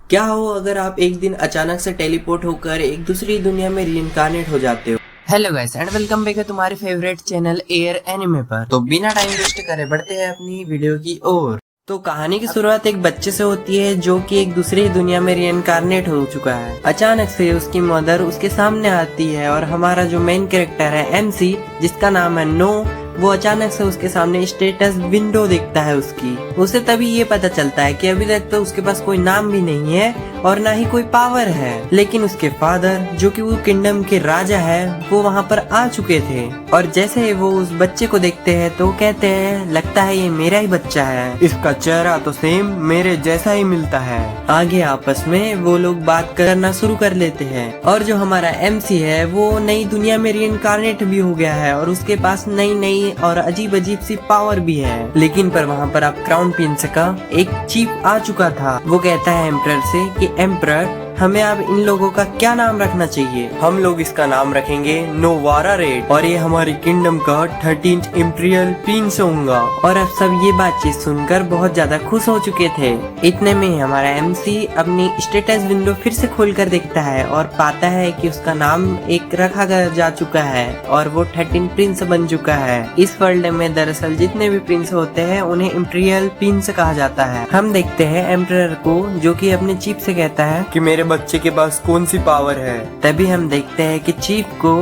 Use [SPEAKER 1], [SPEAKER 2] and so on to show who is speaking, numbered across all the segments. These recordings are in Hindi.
[SPEAKER 1] क्या हो अगर आप एक दिन अचानक से टेलीपोर्ट होकर एक दूसरी दुनिया में रीइंकार्नेट हो जाते हो। Hello guys and welcome back है तुम्हारे फेवरेट चैनल एयर एनिमे पर। तो बिना टाइम वेस्ट करे बढ़ते हैं अपनी वीडियो की ओर। तो कहानी की शुरुआत एक बच्चे से होती है जो कि एक दूसरी दुनिया में रीइंकार्नेट हो चुका है। अचानक से उसकी मदर उसके सामने आती है और हमारा जो मेन कैरेक्टर है एमसी, जिसका नाम है नो, वो अचानक से उसके सामने स्टेटस विंडो देखता है उसकी। उसे तभी ये पता चलता है कि अभी तक तो उसके पास कोई नाम भी नहीं है और ना ही कोई पावर है, लेकिन उसके फादर जो कि वो किंगडम के राजा है वो वहाँ पर आ चुके थे। और जैसे वो उस बच्चे को देखते हैं तो कहते हैं लगता है ये मेरा ही बच्चा है, इसका चेहरा तो सेम मेरे जैसा ही मिलता है। आगे आपस में वो लोग बात करना शुरू कर लेते हैं और जो हमारा एमसी है वो नई दुनिया में रीइंकार्नेट भी हो गया है और उसके पास नई नई और अजीब अजीब सी पावर भी है। लेकिन पर वहाँ पर अब क्राउन प्रिंस का एक चीफ आ चुका था। वो कहता है एम्परर से कि एम्परर हमें अब इन लोगों का क्या नाम रखना चाहिए। हम लोग इसका नाम रखेंगे नोवारा रेड और ये हमारी किंगडम का 13th इम्पीरियल प्रिंस होगा। और अब सब ये बातचीत सुनकर बहुत ज्यादा खुश हो चुके थे। इतने में हमारा एमसी अपनी स्टेटस विंडो फिर से खोलकर देखता है और पाता है कि उसका नाम एक रखा जा चुका है और वो 13 प्रिंस बन चुका है। इस वर्ल्ड में दरअसल जितने भी प्रिंस होते हैं उन्हें इम्पीरियल प्रिंस कहा जाता है। हम देखते हैं एम्परर को जो कि अपने चीफ से कहता है कि मेरे बच्चे के पास कौन सी पावर है। तभी हम देखते हैं कि चीफ को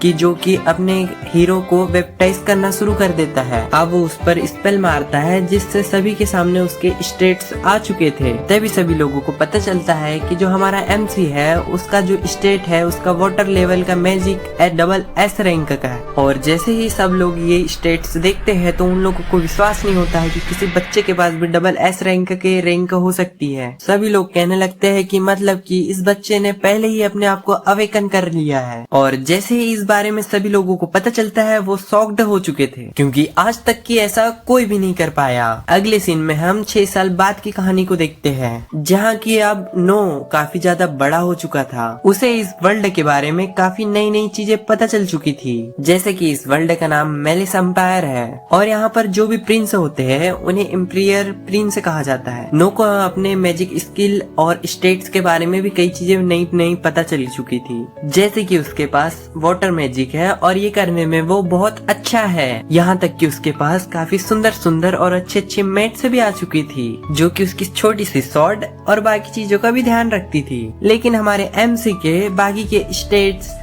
[SPEAKER 1] कि जो कि अपने हीरो को वेप्टाइज करना शुरू कर देता है। अब वो उस पर स्पेल मारता है जिससे सभी के सामने उसके स्टेट्स आ चुके थे। तभी सभी लोगों को पता चलता है कि जो हमारा एमसी है उसका जो स्टेट है उसका वाटर लेवल का मैजिक SS रैंक का है। और जैसे ही सब लोग ये स्टेट्स देखते हैं तो उन लोगों को विश्वास नहीं होता है कि किसी बच्चे के पास भी SS रैंक के रैंक हो सकती है। सभी लोग कहने लगते हैं कि मतलब कि इस बच्चे ने पहले ही अपने आप को अवेकन कर लिया है। और जैसे ही इस बारे में सभी लोगों को पता चलता है वो शॉक्ड हो चुके थे क्योंकि आज तक की ऐसा कोई भी नहीं कर पाया। अगले सीन में हम 6 साल बाद की कहानी को देखते हैं जहाँ की अब नो काफी ज्यादा बड़ा हो चुका था। उसे इस वर्ल्ड के बारे में काफी नई नई चीजें पता चल चुकी थी, जैसे कि इस वर्ल्ड का नाम मेलिस एम्पायर है और यहाँ पर जो भी प्रिंस होते हैं उन्हें इम्पीरियर प्रिंस कहा जाता है। नो को अपने मैजिक स्किल और स्टेट्स के बारे में भी कई चीजें नई नई पता चल चुकी थी, जैसे कि उसके पास वाटर मैजिक है और ये करने में वो बहुत अच्छा है। यहाँ तक कि उसके पास काफी सुंदर सुंदर और अच्छे अच्छे मेट्स भी आ चुकी थी जो कि उसकी छोटी सी स्वॉर्ड और बाकी चीजों का भी ध्यान रखती थी। लेकिन हमारे एमसी के बाकी के स्टेट्स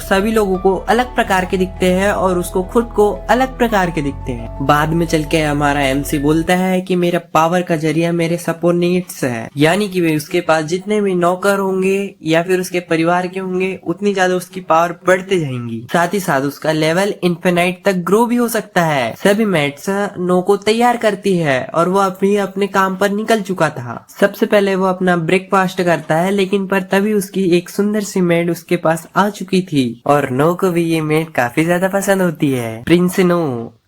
[SPEAKER 1] सभी लोगों को अलग प्रकार के दिखते हैं और उसको खुद को अलग प्रकार के दिखते हैं। बाद में चल के हमारा एमसी बोलता है कि मेरा पावर का जरिया मेरे सबऑर्डिनेट्स है, यानी कि वे उसके पास जितने भी नौकर होंगे या फिर उसके परिवार के होंगे उतनी ज्यादा उसकी पावर बढ़ते जाएंगी। साथ ही साथ उसका लेवल इन्फिनाइट तक ग्रो भी हो सकता है। सभी मेट्स नो को तैयार करती है और वो अभी अपने काम पर निकल चुका था। सबसे पहले वो अपना ब्रेकफास्ट करता है, लेकिन पर तभी उसकी एक सुंदर सी मेड उसके पास आ चुकी थी और नो को भी ये मेड काफी ज्यादा पसंद होती है। प्रिंस नो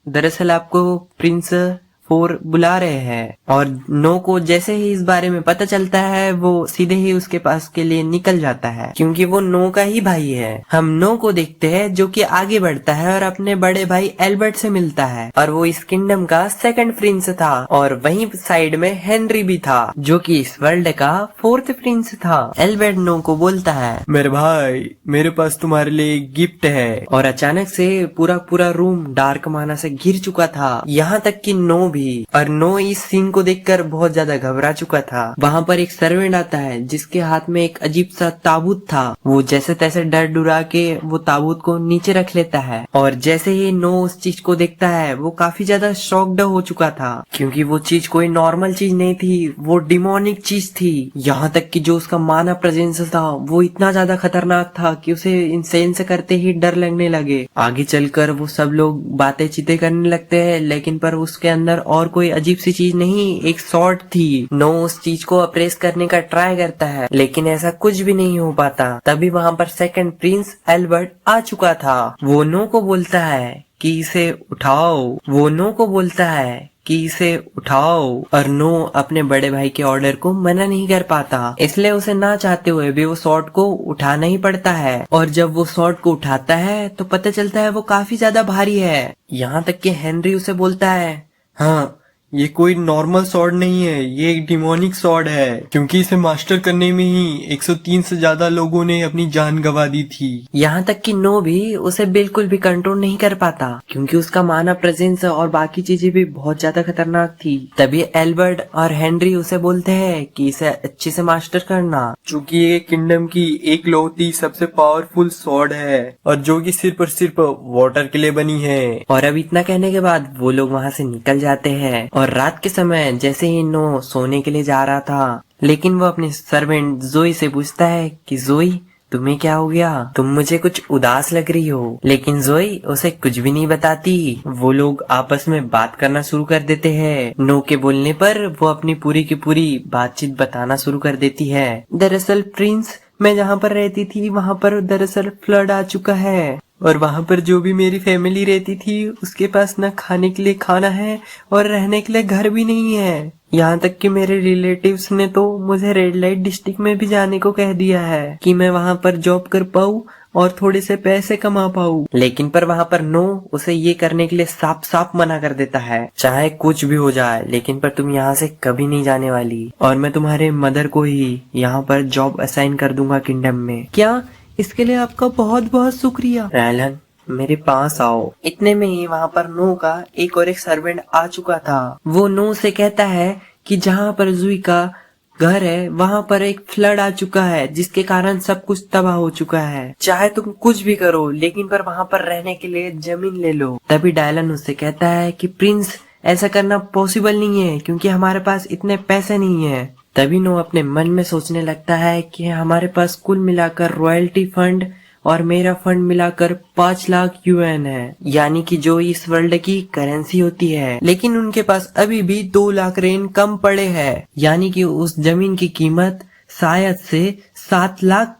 [SPEAKER 1] दरअसल आपको प्रिंस 4 बुला रहे हैं और नो को जैसे ही इस बारे में पता चलता है वो सीधे ही उसके पास के लिए निकल जाता है क्योंकि वो नो का ही भाई है। हम नो को देखते हैं जो कि आगे बढ़ता है और अपने बड़े भाई एल्बर्ट से मिलता है और वो इस किंगडम का 2nd प्रिंस था। और वहीं साइड में हेनरी भी था जो कि इस वर्ल्ड का 4th प्रिंस था। एल्बर्ट नो को बोलता है मेरे भाई मेरे पास तुम्हारे लिए एक गिफ्ट है। और अचानक से पूरा रूम डार्क माना से घिर चुका था, यहाँ तक कि नो भी। और नो इस सीन को देखकर बहुत ज्यादा घबरा चुका था। वहाँ पर एक सर्वेंट आता है जिसके हाथ में एक अजीब सा ताबूत था। वो जैसे तैसे डर डुरा के वो ताबूत को नीचे रख लेता है और जैसे ही नो उस चीज को देखता है वो काफी ज्यादा शॉक्ड हो चुका था क्योंकि वो चीज कोई नॉर्मल चीज नहीं थी, वो डिमोनिक चीज थी। यहाँ तक कि जो उसका माना प्रेजेंस था वो इतना ज्यादा खतरनाक था कि उसे इंसेंस करते ही डर लगने लगे। आगे चलकर वो सब लोग बातें चीतें करने लगते हैं, लेकिन पर उसके अंदर और कोई अजीब सी चीज नहीं, एक स्वॉर्ड थी। नो उस चीज को अप्रेस करने का ट्राई करता है लेकिन ऐसा कुछ भी नहीं हो पाता। तभी वहाँ पर 2nd प्रिंस एल्बर्ट आ चुका था। वो नो को बोलता है कि इसे उठाओ। वो नो को बोलता है कि इसे उठाओ और नो अपने बड़े भाई के ऑर्डर को मना नहीं कर पाता, इसलिए उसे ना चाहते हुए भी वो स्वॉर्ड को उठाना ही पड़ता है। और जब वो स्वॉर्ड को उठाता है तो पता चलता है वो काफी ज्यादा भारी है। यहाँ तक कि हेनरी उसे बोलता है हाँ
[SPEAKER 2] ये कोई नॉर्मल स्वॉर्ड नहीं है, ये एक डिमोनिक स्वॉर्ड है, क्योंकि इसे मास्टर करने में ही 103 से ज्यादा लोगों ने अपनी जान गंवा दी थी।
[SPEAKER 1] यहाँ तक कि नो भी उसे बिल्कुल भी कंट्रोल नहीं कर पाता, क्योंकि उसका माना प्रेजेंस और बाकी चीजें भी बहुत ज्यादा खतरनाक थी। तभी एल्बर्ट और हेनरी उसे बोलते हैं कि इसे अच्छे से मास्टर करना,
[SPEAKER 2] चूंकि ये किंगडम की एक लौती सबसे पावरफुल स्वॉर्ड है और जो कि सिर्फ वाटर के लिए बनी है।
[SPEAKER 1] और अब इतना कहने के बाद वो लोग वहाँ से निकल जाते हैं। और रात के समय जैसे ही नो सोने के लिए जा रहा था, लेकिन वो अपने सर्वेंट जोई से पूछता है कि जोई तुम्हें क्या हो गया, तुम मुझे कुछ उदास लग रही हो। लेकिन जोई उसे कुछ भी नहीं बताती। वो लोग आपस में बात करना शुरू कर देते हैं। नो के बोलने पर वो अपनी पूरी की पूरी बातचीत बताना शुरू कर देती है। दरअसल प्रिंस, मैं जहाँ पर रहती थी वहाँ पर दरअसल फ्लड आ चुका है और वहाँ पर जो भी मेरी फैमिली रहती थी उसके पास न खाने के लिए खाना है और रहने के लिए घर भी नहीं है। यहाँ तक कि मेरे रिलेटिव्स ने तो मुझे रेड लाइट डिस्ट्रिक्ट में भी जाने को कह दिया है कि मैं वहाँ पर जॉब कर पाऊँ और थोड़े से पैसे कमा पाऊँ। लेकिन पर वहाँ पर नो उसे ये करने के लिए साफ साफ मना कर देता है, चाहे कुछ भी हो जाए लेकिन पर तुम यहाँ से कभी नहीं जाने वाली और मैं तुम्हारे मदर को ही यहाँ पर जॉब असाइन कर दूंगा किंगडम में। क्या? इसके लिए आपका बहुत बहुत शुक्रिया। रैलन, मेरे पास आओ। इतने में ही वहाँ पर नो का एक और एक सर्वेंट आ चुका था। वो नो से कहता है कि जहाँ पर जुई का घर है वहाँ पर एक फ्लड आ चुका है, जिसके कारण सब कुछ तबाह हो चुका है। चाहे तुम कुछ भी करो लेकिन पर वहाँ पर रहने के लिए जमीन ले लो। तभी डायलन उससे कहता है कि प्रिंस, ऐसा करना पॉसिबल नहीं है क्योंकि हमारे पास इतने पैसे नहीं है। तभी नो अपने मन में सोचने लगता है कि हमारे पास कुल मिलाकर रॉयल्टी फंड और मेरा फंड मिलाकर 5 लाख यूएन है, यानी कि जो इस वर्ल्ड की करेंसी होती है। लेकिन उनके पास अभी भी 2 लाख रेन कम पड़े हैं, यानी कि उस जमीन की कीमत शायद से 7 लाख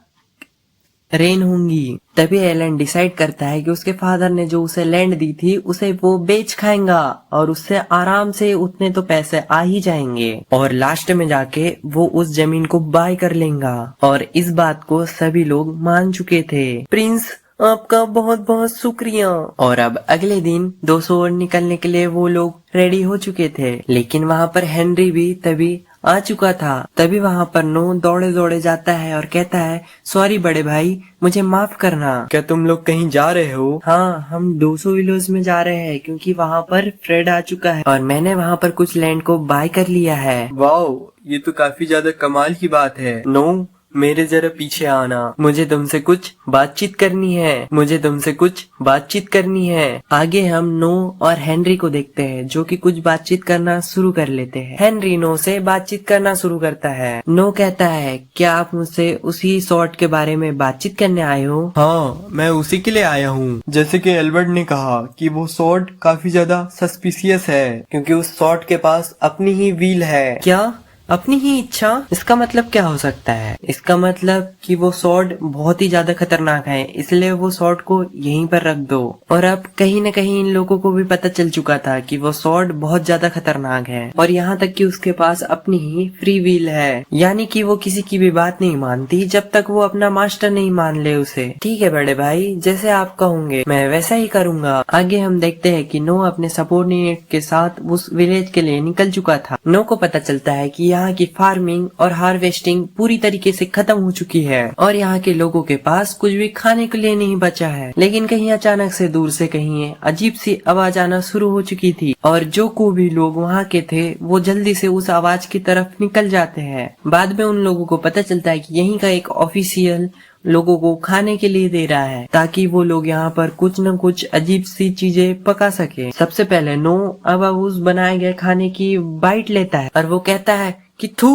[SPEAKER 1] रेन होंगी। तभी एलन डिसाइड करता है कि उसके फादर ने जो उसे लैंड दी थी उसे वो बेच खाएगा और उससे आराम से उतने तो पैसे आ ही जाएंगे और लास्ट में जाके वो उस जमीन को बाय कर लेगा। और इस बात को सभी लोग मान चुके थे। प्रिंस, आपका बहुत बहुत शुक्रिया। और अब अगले दिन 200 और निकलने के लिए वो लोग रेडी हो चुके थे, लेकिन वहाँ पर हेनरी भी तभी आ चुका था। तभी वहाँ पर नो दौड़े दौड़े जाता है और कहता है, सॉरी बड़े भाई, मुझे माफ करना।
[SPEAKER 2] क्या तुम लोग कहीं जा रहे हो?
[SPEAKER 1] हाँ, हम 200 विलोज में जा रहे हैं क्योंकि वहाँ पर फ्रेड आ चुका है और मैंने वहाँ पर कुछ लैंड को बाय कर लिया है।
[SPEAKER 2] वाओ, ये तो काफी ज्यादा कमाल की बात है। नो, मेरे जरा पीछे आना, मुझे तुमसे कुछ बातचीत करनी है, मुझे तुमसे कुछ बातचीत करनी है। आगे हम नो और हेनरी को देखते हैं जो कि कुछ बातचीत करना शुरू कर लेते हैं। हेनरी नो से बातचीत करना शुरू करता है। नो कहता है, क्या आप मुझसे उसी सॉर्ट के बारे में बातचीत करने आए हो? हाँ, मैं उसी के लिए आया हूँ। जैसे कि एल्बर्ट ने कहा कि वो सॉर्ड काफी ज्यादा सस्पिशियस है क्योंकि उस सॉर्ड के पास अपनी ही व्हील है।
[SPEAKER 1] क्या? अपनी ही इच्छा? इसका मतलब क्या हो सकता है? इसका मतलब कि वो सॉर्ड बहुत ही ज्यादा खतरनाक है, इसलिए वो सॉर्ड को यहीं पर रख दो। और अब कहीं न कहीं इन लोगों को भी पता चल चुका था कि वो सॉर्ड बहुत ज्यादा खतरनाक है और यहाँ तक कि उसके पास अपनी ही फ्री व्हील है, यानी कि वो किसी की भी बात नहीं मानती जब तक वो अपना मास्टर नहीं मान ले उसे। ठीक है बड़े भाई, जैसे आप कहोगे मैं वैसा ही करूंगा। आगे हम देखते हैं कि नो अपने सबॉर्डिनेट के साथ उस विलेज के लिए निकल चुका था। नो को पता चलता है कि यहाँ की फार्मिंग और हार्वेस्टिंग पूरी तरीके से खत्म हो चुकी है और यहाँ के लोगों के पास कुछ भी खाने के लिए नहीं बचा है। लेकिन कहीं अचानक से दूर से कहीं अजीब सी आवाज आना शुरू हो चुकी थी और जो को भी लोग वहाँ के थे वो जल्दी से उस आवाज की तरफ निकल जाते हैं। बाद में उन लोगों को पता चलता है कि यहीं का एक ऑफिशियल लोगों को खाने के लिए दे रहा है ताकि वो लोग यहाँ पर कुछ न कुछ अजीब सी चीजें पका सके। सबसे पहले नो अब उस बनाए गए खाने की बाइट लेता है और वो कहता है कि थू,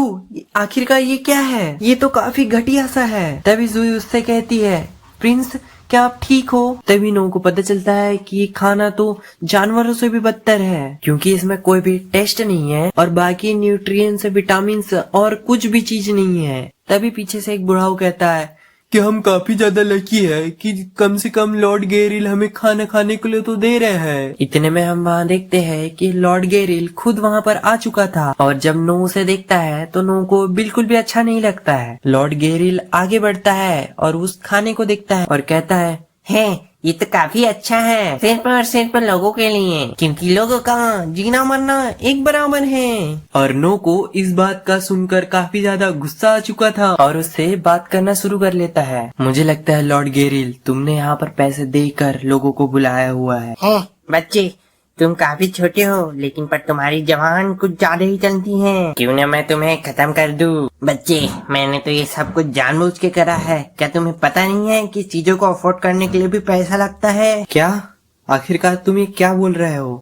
[SPEAKER 1] आखिरकार ये क्या है? ये तो काफी घटिया सा है। तभी जुई उससे कहती है, प्रिंस क्या आप ठीक हो? तभी नो को पता चलता है कि ये खाना तो जानवरों से भी बदतर है क्योंकि इसमें कोई भी टेस्ट नहीं है और बाकी न्यूट्रिएंट्स, विटामिन्स और कुछ भी चीज नहीं है। तभी पीछे से एक बुढ़ाऊ कहता है
[SPEAKER 2] कि हम काफी ज्यादा लकी है कि कम से कम लॉर्ड गेरिल हमें खाना खाने के लिए तो दे रहे हैं।
[SPEAKER 1] इतने में हम वहाँ देखते हैं कि लॉर्ड गेरिल खुद वहाँ पर आ चुका था और जब नो उसे देखता है तो नो को बिल्कुल भी अच्छा नहीं लगता है। लॉर्ड गेरिल आगे बढ़ता है और उस खाने को देखता है और कहता है, ये तो काफी अच्छा है सिर्फ लोगों के लिए, क्योंकि लोगों का जीना मरना एक बराबर है।
[SPEAKER 2] और नो को इस बात का सुनकर काफी ज्यादा गुस्सा आ चुका था और उससे बात करना शुरू कर लेता है। मुझे लगता है लॉर्ड गेरिल, तुमने यहाँ पर पैसे देकर लोगों को बुलाया हुआ है।
[SPEAKER 1] बच्चे, तुम काफी छोटे हो, लेकिन पर तुम्हारी जबान कुछ ज्यादा ही चलती है। क्यों ना मैं तुम्हें खत्म कर दूं। बच्चे, मैंने तो ये सब कुछ जानबूझ के करा है। क्या तुम्हें पता नहीं है कि चीजों को अफोर्ड करने के लिए भी पैसा लगता है?
[SPEAKER 2] क्या? आखिरकार तुम ये क्या बोल रहे हो?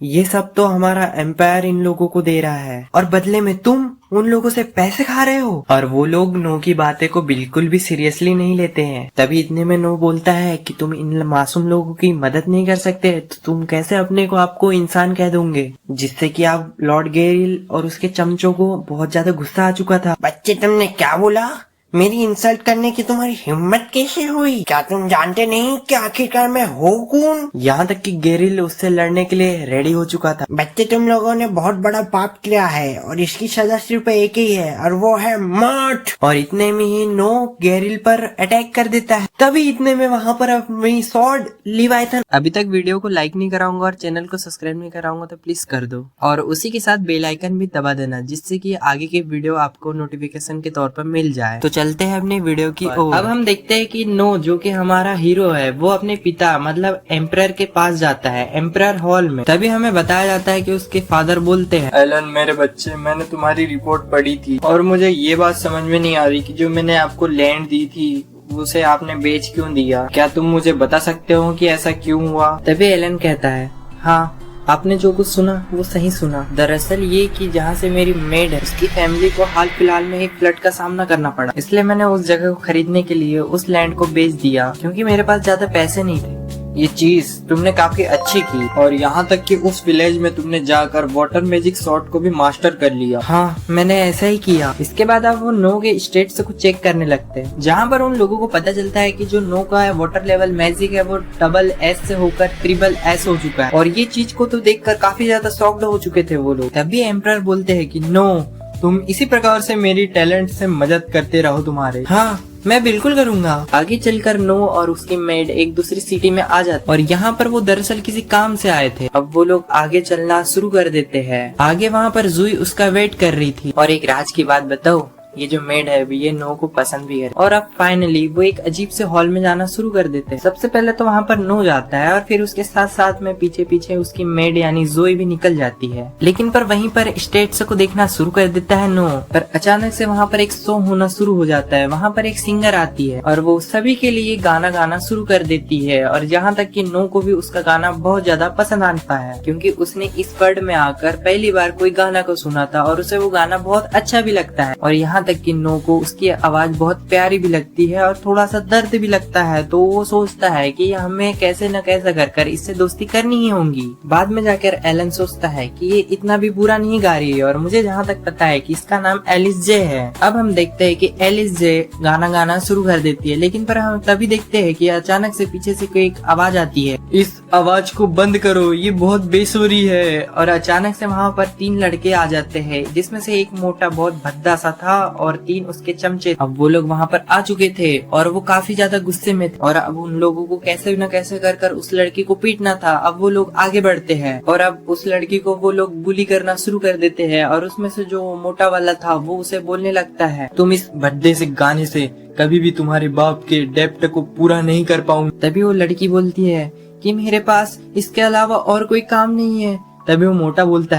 [SPEAKER 2] ये सब तो हमारा एम्पायर इन लोगों को दे रहा है और बदले में तुम उन लोगों से पैसे खा रहे हो। और वो लोग नो की बातें को बिल्कुल भी सीरियसली नहीं लेते हैं। तभी इतने में नो बोलता है कि तुम इन मासूम लोगों की मदद नहीं कर सकते, तो तुम कैसे अपने को आपको इंसान कह दोगे, जिससे कि आप लॉर्ड गेरिल और उसके चमचों को बहुत ज्यादा गुस्सा आ चुका था।
[SPEAKER 1] बच्चे, तुमने क्या बोला? मेरी इंसल्ट करने की तुम्हारी हिम्मत कैसे हुई? क्या तुम जानते नहीं कि आखिरकार मैं हूँ कौन?
[SPEAKER 2] यहाँ तक कि गेरिल उससे लड़ने के लिए रेडी हो चुका था।
[SPEAKER 1] बच्चे, तुम लोगों ने बहुत बड़ा पाप किया है और इसकी सजा सिर्फ एक ही है और वो है मौत।
[SPEAKER 2] और इतने में ही नो गेरिल पर अटैक कर देता है। तभी इतने में वहाँ पर अपनी स्वॉर्ड लिवाइथन। अभी तक वीडियो को लाइक नहीं कराऊंगा और चैनल को सब्सक्राइब नहीं कराऊंगा तो प्लीज कर दो, और उसी के साथ बेल आइकन भी दबा देना, जिससे कि आगे के वीडियो आपको नोटिफिकेशन के तौर पर मिल जाए। तो चलते हैं अपनी वीडियो की ओर। अब हम देखते हैं कि नो, जो कि हमारा हीरो है, वो अपने पिता मतलब एम्परर के पास जाता है, एम्परर हॉल में। तभी हमें बताया जाता है कि उसके फादर बोलते हैं, एलन मेरे बच्चे, मैंने तुम्हारी रिपोर्ट पढ़ी थी और मुझे ये बात समझ में नहीं आ रही कि जो मैंने आपको लैंड दी थी उसे आपने बेच क्यों दिया। क्या तुम मुझे बता सकते हो कि ऐसा क्यों हुआ? तभी एलन कहता है, हाँ, आपने जो कुछ सुना वो सही सुना। दरअसल ये कि जहाँ से मेरी मेड है, उसकी फैमिली को हाल फिलहाल में एक फ्लड का सामना करना पड़ा, इसलिए मैंने उस जगह को खरीदने के लिए उस लैंड को बेच दिया, क्योंकि मेरे पास ज्यादा पैसे नहीं थे। ये चीज तुमने काफी अच्छी की, और यहाँ तक कि उस विलेज में तुमने जाकर वाटर मैजिक शॉट को भी मास्टर कर लिया। हाँ, मैंने ऐसा ही किया। इसके बाद अब वो नो के स्टेट्स को चेक करने लगते हैं, जहाँ पर उन लोगों को पता चलता है कि जो नो का वाटर लेवल मैजिक है वो डबल एस से होकर ट्रिपल एस हो चुका है। और ये चीज को तो देखकर काफी ज्यादा शॉक्ड हो चुके थे वो लोग। तभी एम्परर बोलते हैं कि नो, तुम इसी प्रकार से मेरी टैलेंट से मदद करते रहो तुम्हारे। हाँ, मैं बिल्कुल करूंगा। आगे चलकर नो और उसकी मेड एक दूसरी सिटी में आ जाते और यहाँ पर वो दरअसल किसी काम से आए थे। अब वो लोग आगे चलना शुरू कर देते हैं। आगे वहाँ पर जुई उसका वेट कर रही थी। और एक राज की बात बताओ, ये जो मेड है ये नो को पसंद भी है। और अब फाइनली वो एक अजीब से हॉल में जाना शुरू कर देते हैं। सबसे पहले तो वहाँ पर नो जाता है और फिर उसके साथ साथ में पीछे पीछे उसकी मेड यानी जोई भी निकल जाती है। लेकिन पर वहीं पर स्टेट्स को देखना शुरू कर देता है नो। पर अचानक से वहाँ पर एक शो होना शुरू हो जाता है। वहाँ पर एक सिंगर आती है और वो सभी के लिए गाना गाना शुरू कर देती है। और यहाँ तक कि नो को भी उसका गाना बहुत ज्यादा पसंद आता है, क्योंकि उसने इस वर्ल्ड में आकर पहली बार कोई गाना को सुना था और उसे वो गाना बहुत अच्छा भी लगता है। और यहाँ तक कि नो को उसकी आवाज बहुत प्यारी भी लगती है और थोड़ा सा दर्द भी लगता है। तो वो सोचता है कि हमें कैसे न कैसे कर इससे दोस्ती करनी ही होगी। बाद में जाकर एलन सोचता है कि ये इतना भी बुरा नहीं गा रही है और मुझे जहाँ तक पता है कि इसका नाम एलिस जे है। अब हम देखते हैं कि एलिस जे गाना गाना शुरू कर देती है, लेकिन पर हम तभी देखते हैं कि अचानक से पीछे से कोई एक आवाज आती है, इस आवाज को बंद करो, ये बहुत बेसुरी है। और अचानक से वहाँ पर 3 लड़के आ जाते हैं, जिसमें से एक मोटा बहुत भद्दा सा था और 3 उसके चमचे। अब वो लोग वहाँ पर आ चुके थे और वो काफी ज्यादा गुस्से में थे और अब उन लोगों को कैसे न कैसे कर उस लड़की को पीटना था। अब वो लोग आगे बढ़ते हैं और अब उस लड़की को वो लोग बुली करना शुरू कर देते हैं। और उसमें से जो मोटा वाला था वो उसे बोलने लगता है, तुम इस भद्दे से गाने से कभी भी तुम्हारे बाप के डेप्ट को पूरा नहीं कर पाऊंगी। तभी वो लड़की बोलती है कि मेरे पास इसके अलावा और कोई काम नहीं है। तभी वो मोटा बोलता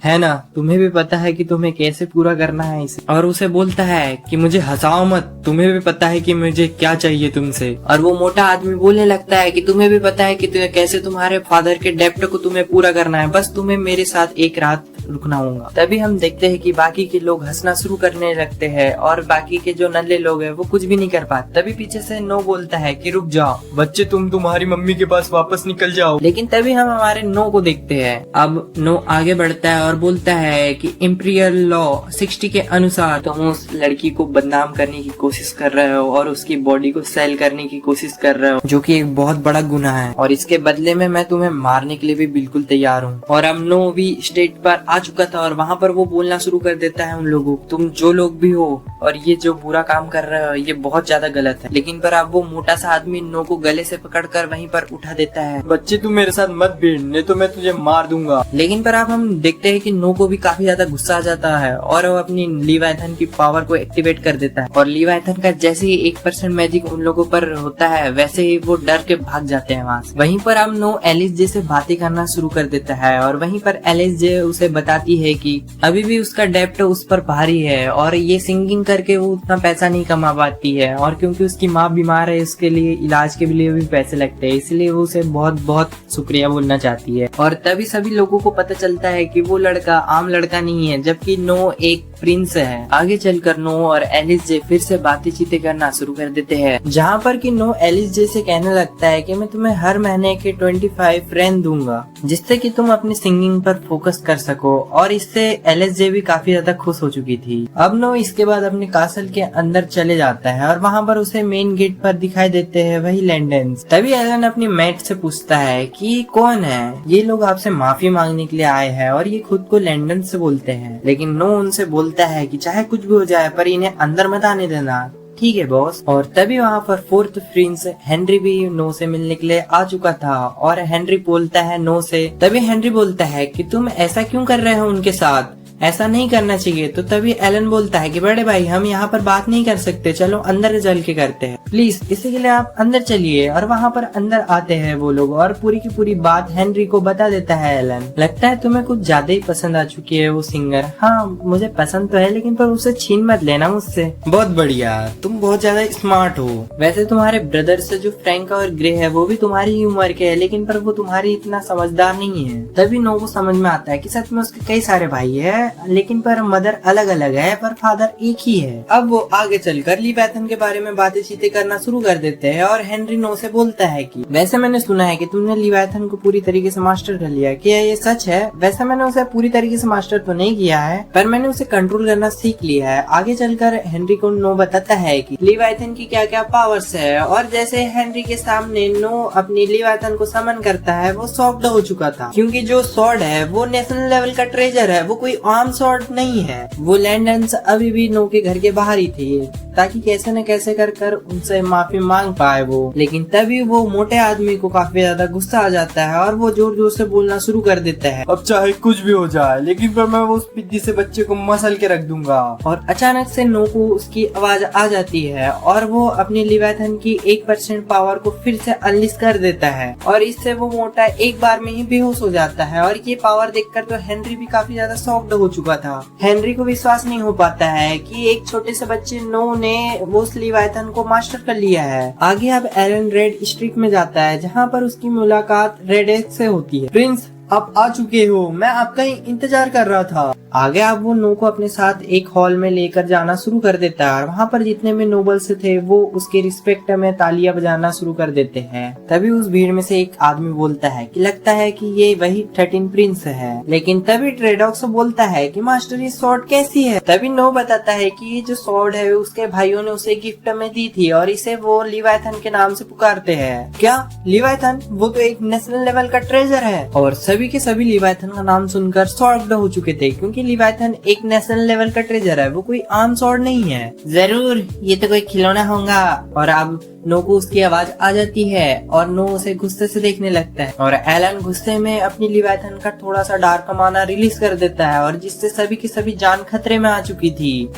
[SPEAKER 2] है ना, तुम्हें भी पता है कि तुम्हें कैसे पूरा करना है इसे। और उसे बोलता है कि मुझे हंसाओ मत, तुम्हें भी पता है कि मुझे क्या चाहिए तुमसे। और वो मोटा आदमी बोलने लगता है कि तुम्हें भी पता है कि तुम्हें कैसे तुम्हारे फादर के डेप्ट को तुम्हें पूरा करना है, बस तुम्हें मेरे साथ एक रात रुकना होगा। तभी हम देखते हैं कि बाकी के लोग हंसना शुरू करने लगते हैं और बाकी के जो नल्ले लोग हैं वो कुछ भी नहीं कर पाते। तभी पीछे से नो बोलता है कि रुक जाओ बच्चे, तुम तुम्हारी मम्मी के पास वापस निकल जाओ। लेकिन तभी हम हमारे नो को देखते हैं। अब नो आगे बढ़ता है और बोलता है कि इंपीरियल लॉ 60 के अनुसार तुम उस लड़की को बदनाम करने की कोशिश कर रहे हो और उसकी बॉडी को सेल करने की कोशिश कर रहे हो, जो कि एक बहुत बड़ा गुनाह है, और इसके बदले में मैं तुम्हें मारने के लिए भी बिल्कुल तैयार हूँ। और अब नो भी स्टेज पर
[SPEAKER 1] आ चुका था और वहाँ पर वो बोलना शुरू कर देता है उन लोगों को, तुम जो लोग भी हो और ये जो बुरा काम कर रहे हो ये बहुत ज्यादा गलत है। लेकिन पर अब वो मोटा सा आदमी नो को गले से पकड़कर वहीं पर उठा देता है।
[SPEAKER 2] बच्चे तू मेरे साथ मत भिड़, नहीं तो मैं तुझे मार दूंगा।
[SPEAKER 1] लेकिन पर अब हम देखते हैं कि नो को भी काफी ज्यादा गुस्सा आ जाता है और वो अपनी लीवाइथन की पावर को एक्टिवेट कर देता है और लीवाइथन का जैसे ही 1% मैजिक उन लोगों पर होता है वैसे ही वो डर के भाग जाते हैं वहाँ से। वहीं पर अब नो एलिस जे से बातें करना शुरू कर देता है और वहीं पर एलिस जे उसे बताती है कि अभी भी उसका डेब्ट उस पर भारी है और ये सिंगिंग करके वो उतना पैसा नहीं कमा पाती है और क्योंकि उसकी माँ बीमार है उसके लिए इलाज के लिए भी पैसे लगते हैं, इसलिए वो उसे बहुत बहुत शुक्रिया बोलना चाहती है। और तभी सभी लोगों को पता चलता है कि वो लड़का आम लड़का नहीं है, जबकि नो एक प्रिंस है। आगे चलकर नो और एलिस जे फिर से बातें करना शुरू कर देते हैं, जहाँ पर कि नो एलिस जे से कहने लगता है कि मैं तुम्हें हर महीने के 25 फ्रेंड दूंगा जिससे कि तुम अपनी सिंगिंग पर फोकस कर सको। और इससे एलिस जे भी काफी ज्यादा खुश हो चुकी थी। अब नो इसके बाद अपने कासल के अंदर चले जाता है और वहाँ पर उसे मेन गेट पर दिखाई देते हैं वही लैंडन्स। तभी एलन अपनी मेट से पूछता है कि ये कौन है, ये लोग आपसे माफी मांगने के लिए आए हैं और ये खुद को लैंडन से बोलते हैं। लेकिन नो उनसे बोलता है कि चाहे कुछ भी हो जाए पर इन्हें अंदर मत आने देना। ठीक है बॉस। और तभी वहाँ पर 4th प्रिंस हेनरी भी नो से मिलने के लिए आ चुका था और हेनरी बोलता है नो से, तभी हेनरी बोलता है कि तुम ऐसा क्यों कर रहे हो उनके साथ, ऐसा नहीं करना चाहिए। तो तभी एलन बोलता है कि बड़े भाई हम यहाँ पर बात नहीं कर सकते, चलो अंदर चल के करते हैं प्लीज, इसी के लिए आप अंदर चलिए। और वहाँ पर अंदर आते हैं वो लोग और पूरी की पूरी बात हेनरी को बता देता है एलन। लगता है तुम्हें कुछ ज्यादा ही पसंद आ चुकी है वो सिंगर। हाँ मुझे पसंद तो है लेकिन पर उसे छीन मत लेना मुझसे।
[SPEAKER 2] बहुत बढ़िया, तुम बहुत ज्यादा स्मार्ट हो।
[SPEAKER 1] वैसे तुम्हारे ब्रदर से जो फ्रैंक और ग्रे है वो भी तुम्हारी ही उम्र के है लेकिन पर वो तुम्हारी इतना समझदार नहीं है। तभी नो को समझ में आता है कि सच में उसके कई सारे भाई है लेकिन पर मदर अलग अलग है पर फादर एक ही है। अब वो आगे चलकर लीवाइथन के बारे में बातें करना शुरू कर देते हैं और हेनरी नो से बोलता है कि वैसे मैंने सुना है कि तुमने लीवाइथन को पूरी तरीके से मास्टर कर लिया, क्या ये सच है? वैसे मैंने उसे पूरी तरीके से मास्टर तो नहीं किया है पर मैंने उसे कंट्रोल करना सीख लिया है। आगे चलकर हेनरी को नो बताता है कि लीवाइथन की क्या क्या पावर्स है और जैसे हेनरी के सामने नो अपनी लीवाइथन को समन करता है वो शॉक्ड हो चुका था क्योंकि जो स्वॉर्ड है वो नेशनल लेवल का ट्रेजर है, वो कोई आम स्वॉर्ड नहीं है। वो लैंडन्स अभी भी नो के घर के बाहर ही थे ताकि कैसे न कैसे कर उनसे माफी मांग पाए वो। लेकिन तभी वो मोटे आदमी को काफी ज्यादा गुस्सा आ जाता है और वो जोर जोर से बोलना शुरू कर देता है,
[SPEAKER 2] अब चाहे कुछ भी हो जाए लेकिन पर मैं वो उस पिद्दी से बच्चे को मसल के रख दूंगा।
[SPEAKER 1] और अचानक से नो को उसकी आवाज आ जाती है और वो अपनी लीवाइथन की 1% पावर को फिर से अनलिश कर देता है और इससे वो मोटा एक बार में ही बेहोश हो जाता है। और ये पावर देखकर तो हेनरी भी काफी ज्यादा शॉक्ड हो चुका था। हेनरी को विश्वास नहीं हो पाता है कि एक छोटे से बच्चे नो ने वो लीवाइथन को मास्टर कर लिया है। आगे अब एलन रेड स्ट्रीट में जाता है जहाँ पर उसकी मुलाकात रेड एक्स से होती है।
[SPEAKER 2] प्रिंस आप आ चुके हो, मैं आपका ही इंतजार कर रहा था।
[SPEAKER 1] आगे अब वो नो को अपने साथ एक हॉल में लेकर जाना शुरू कर देता है और वहाँ पर जितने भी नोबल्स थे वो उसके रिस्पेक्ट में तालियां बजाना शुरू कर देते हैं। तभी उस भीड़ में से एक आदमी बोलता है कि लगता है कि ये वही 13 प्रिंस है। लेकिन तभी ट्रेडॉक्स बोलता है कि मास्टर ये स्वॉर्ड कैसी है? तभी नो बताता है कि ये जो स्वॉर्ड है उसके भाइयों ने उसे गिफ्ट में दी थी और इसे वो लीवाइथन के नाम से पुकारते हैं। क्या लीवाइथन? वो तो एक नेशनल लेवल का ट्रेजर है। और सभी के सभी लीवाइथन का नाम सुनकर शॉक्ड हो चुके थे क्योंकि लीवाइथन एक नेशनल लेवल का ट्रेजर है, वो कोई आम स्वॉर्ड नहीं है। जरूर ये तो कोई खिलौना होगा। और अब नो को उसकी आवाज आ जाती है और नो उसे गुस्से से देखने लगता है और एलन गुस्से में अपनी लीवाइथन का थोड़ा सा डार्क माना रिलीज कर देता है और जिससे सभी की सभी जान खतरे में आ चुकी थी।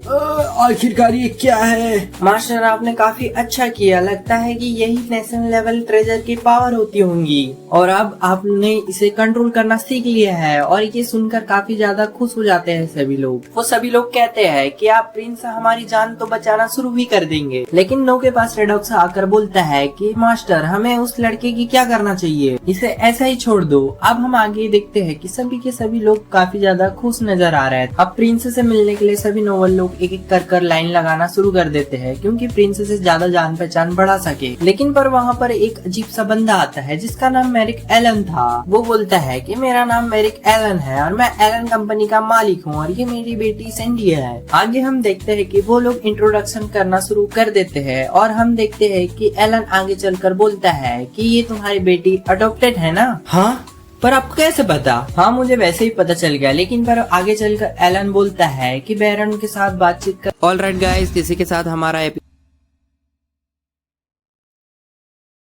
[SPEAKER 2] आखिरकार ये क्या है?
[SPEAKER 1] मास्टर आपने काफी अच्छा किया, लगता है कि यही नेशनल लेवल ट्रेजर की पावर होती होंगी और अब आपने इसे कंट्रोल करना सीख लिया है। और ये सुनकर काफी ज्यादा खुश हो जाते हैं सभी लोग। वो सभी लोग कहते हैं कि आप प्रिंस हमारी जान तो बचाना शुरू भी कर देंगे। लेकिन नो के पास रेडॉक्स आकर बोलता है कि मास्टर हमें उस लड़के की क्या करना चाहिए, इसे ऐसा ही छोड़ दो। अब हम आगे देखते हैं कि सभी के सभी लोग काफी ज्यादा खुश नजर आ रहे हैं। अब प्रिंस से मिलने के लिए सभी नोबल लोग एक एक कर लाइन लगाना शुरू कर देते हैं क्योंकि प्रिंस से ज्यादा जान पहचान बढ़ा सके। लेकिन पर वहाँ पर एक अजीब सा बंदा आता है जिसका नाम मैरिक एलन था। वो बोलता है कि मेरा नाम मैरिक एलन है और मैं एलन कंपनी का मालिक हूँ और ये मेरी बेटी सैंडी है। आगे हम देखते हैं कि वो लोग इंट्रोडक्शन करना शुरू कर देते हैं और हम देखते हैं कि एलन आगे चलकर बोलता है कि ये तुम्हारी बेटी अडॉप्टेड है ना?
[SPEAKER 2] हाँ
[SPEAKER 1] पर आपको कैसे पता? हाँ मुझे वैसे ही पता चल गया, लेकिन पर आगे चलकर एलन बोलता है कि बैरन के साथ बातचीत कर। ऑलराइट गाइस, इसी के साथ हमारा